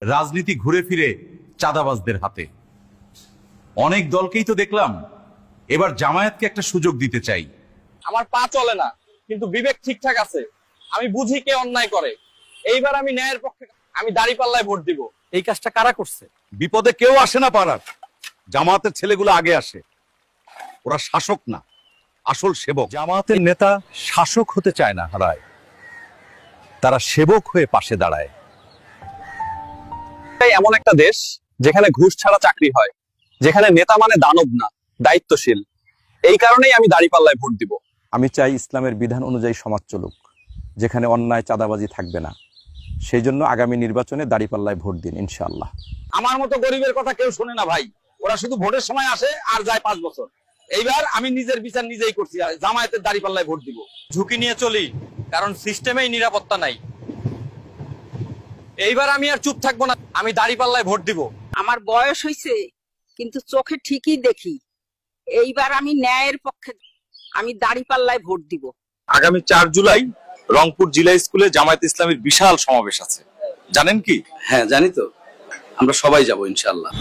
রাজনীতি ঘুরে ফিরে চাঁদাবাজদের হাতে। অনেক দলকেই তো দেখলাম, এবার জামায়াতকে একটা সুযোগ দিতে চাই। আমার পা চলে না, কিন্তু বিবেক ঠিকঠাক আছে। আমি বুঝি কে অন্যায় করে। এইবার আমি ন্যায়ের পক্ষে, আমি দাঁড়িপাল্লায় ভোট দিব। এই কাজটা কারা করছে? বিপদে কেউ আসে না পাড়ার, জামায়াতের ছেলেগুলো আগে আসে। ওরা শাসক না, আসল সেবক। জামায়াতের নেতা শাসক হতে চায় না হারায়, তারা সেবক হয়ে পাশে দাঁড়ায়। এমন একটা দেশ যেখানে ঘুষ ছাড়া চাকরি হয়, যেখানে নেতা মানে দানব না, দায়িত্বশীল। এই কারণেই আমি দাঁড়িপাল্লায় ভোট দিব। আমি চাই ইসলামের বিধান অনুযায়ী সমাজ চলুক, যেখানে অন্যায় চাঁদাবাজি থাকবে না। সেই জন্য আগামী নির্বাচনে দাঁড়িপাল্লায় ভোট দিন ইনশাআল্লাহ। আমার মতো গরিবের কথা কেউ শোনে না ভাই। ওরা শুধু ভোটের সময় আসে আর যায় 5 বছর। এইবার আমি নিজের বিচার নিজেই করছি, জামায়াতের দাঁড়িপাল্লায় ভোট দিব। ঝুঁকি নিয়ে চলি, কারণ সিস্টেমেই নিরাপত্তা নাই। এইবার আমি আর চুপ থাকবো না, আমি দাঁড়িপাল্লায় ভোট দিব। আমার বয়স হয়েছে, কিন্তু চোখে ঠিকই দেখি। এইবার আমি ন্যায়ের পক্ষে, আমি দাঁড়িপাল্লায় ভোট দিব। আগামী 4 জুলাই রংপুর জিলা স্কুলে জামায়াত ইসলামীর বিশাল সমাবেশ আছে, জানেন কি? হ্যাঁ জানি তো, আমরা সবাই যাব ইনশাআল্লাহ।